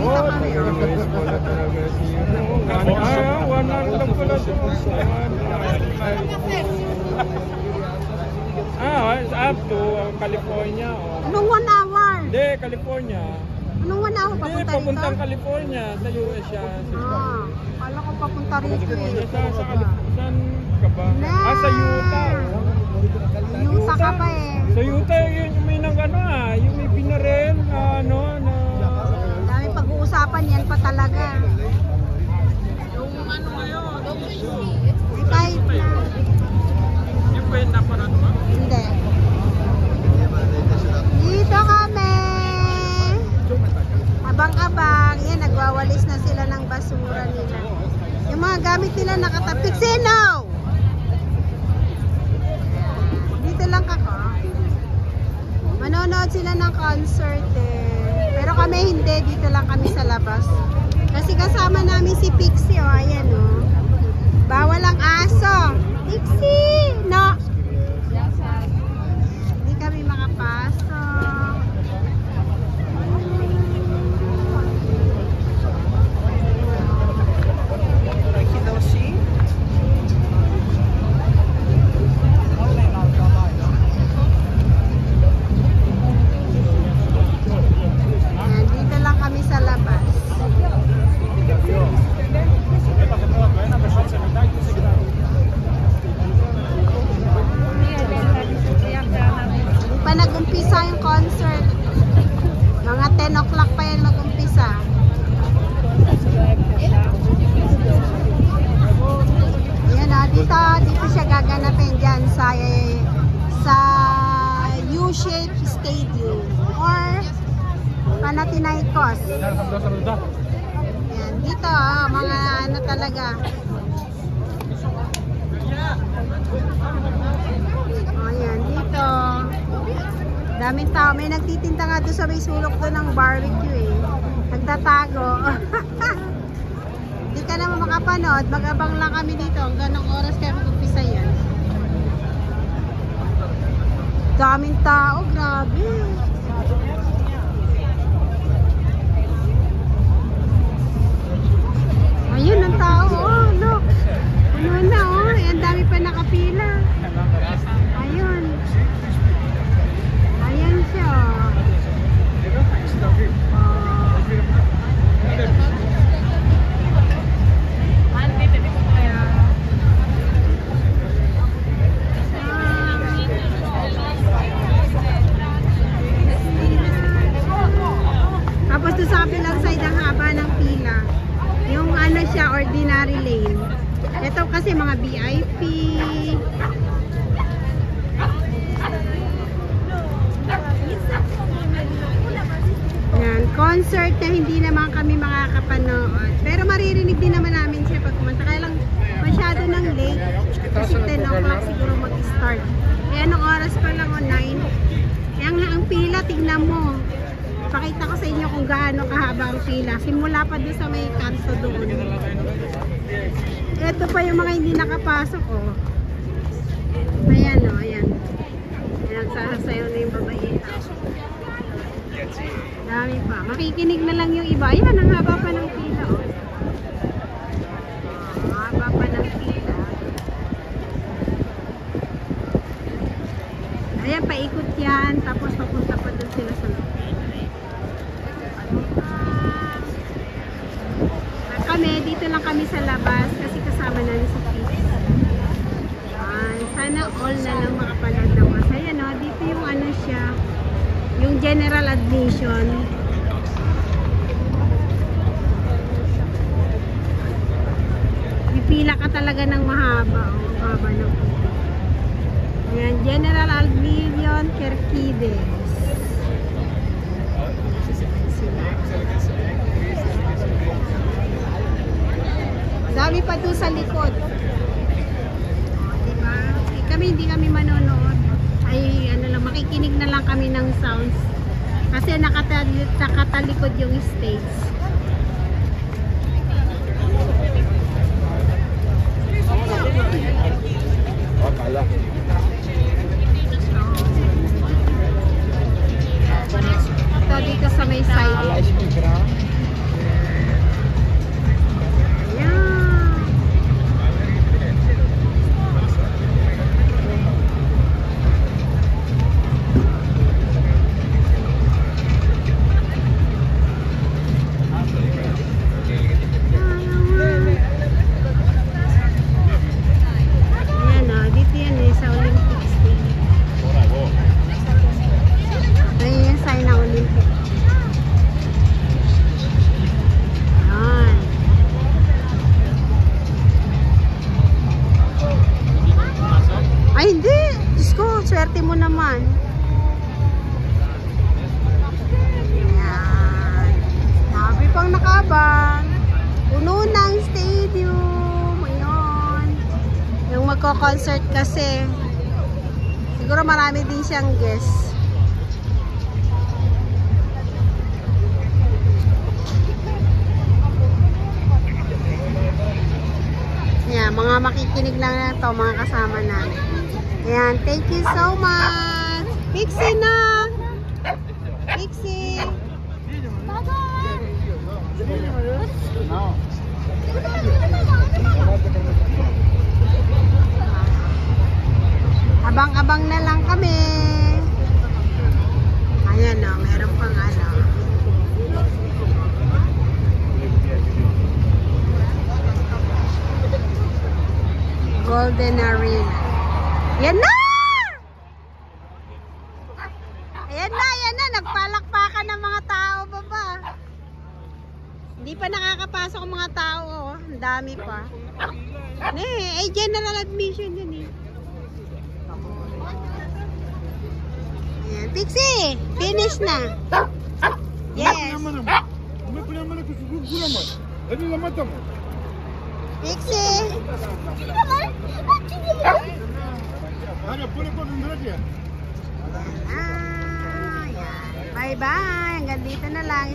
Dito kami. One hour lang pala ito. Up to California. Anong 1 hour? Hindi, California. Anong 1 hour? Hindi, Papunta rito? papuntang California. Sa US siya. Kala ko papunta rito eh. Saan ka ba? Sa Utah. Utah ka pa eh. Sa Utah, yung may nang yung may binarel na Dami pag-uusapan yan pa talaga. Yung ngayon, Kahit na. yung kwenta pa na naman. Hindi. Dito kami. Abang-abang. Yan, nagwawalis na sila ng basura nila. Yung mga gamit nila nakatapik. Sino? Dito lang ako. Manonood sila ng concert eh. Pero kami hindi. Dito lang kami sa labas. Kasi kasama namin si Pixie. Oh, ayan oh. Bawal ang aso. Pixie! No! Hindi kami makapasok. Ayan, dito lang kami sa labas. Hindi pa nag-umpisa yung concert. Mga 10 o'clock pa yan mag-umpisa. Ayan o, dito siya gaganapin dyan sa U-shaped stadium or Panathinaikos. Ayan, dito mga ano talaga. Ayan, dito. Daming tao. May nagtitinda nga doon sa may sulok doon ng barbecue eh. Nagtatago. Hindi ka naman makapanood. Mag-abang lang kami dito. Hanggang ng oras kayo mag-umpisa yan. Daming tao. Grabe. Ayun ang tao. Oh, look. Ano na oh. Ang dami pa nakapila. Ayun. Ayan siya. Tapos doon sa kabilang side ang haba ng pila. Yung ano siya, ordinary lane. Ito kasi mga VIP. Yan, concert na hindi naman kami makakapanood. Pero maririnig din naman namin siya pag kumanta. Kaya lang masyado ng late. Kasi 10 o'clock siguro mag-start. Eh anong oras pa lang o 9? Kaya ang pila, tignan mo. Pakita ko sa inyo kung gaano kahaba ang pila. Simula pa doon sa may kanto doon. Ito pa yung mga hindi nakapasok oh. Ayan oh, ayan. Ayan, nagsasayaw na yung babaita. Dami pa. Makikinig na lang yung iba. Ayan, ang haba pa ng pila oh. Ang haba pa ng pila. Ayan, paikot yan. Tapos papunta pa doon sila sa loob. Kami, dito lang kami sa labas kasi kasama namin si Pete. Sana all na lang makapanood ng masaya, no? Dito yung ano siya, yung general admission. Pipila ka talaga ng mahaba. Mahaba ng pila. Ayan, general admission, Kerkides. Dami pa doon sa likod. Diba? Kami hindi kami manonood. Ay ano lang, makikinig na lang kami ng sounds. Kasi nakatalikod yung stage. Akala. Ito dito sa may side. Puno ng stadium. Ayun. Yung magko-concert kasi. Siguro marami din siyang guests. Yan, mga makikinig lang na to, mga kasama namin. Ayan, thank you so much. Pixie na! Pixie! Abang-abang na lang kami. Ayan o, meron pang ano. Golden Arena. Yan na! Ayan na, ayan na. Nagpalakpakan ng mga tao baba. Hindi pa nakakapasok ang mga tao. Oh. Ang dami pa. General admission yun eh. Ayan, Pixie! Finish na. Yes. Pixie! Bye-bye. Hanggang dito na lang.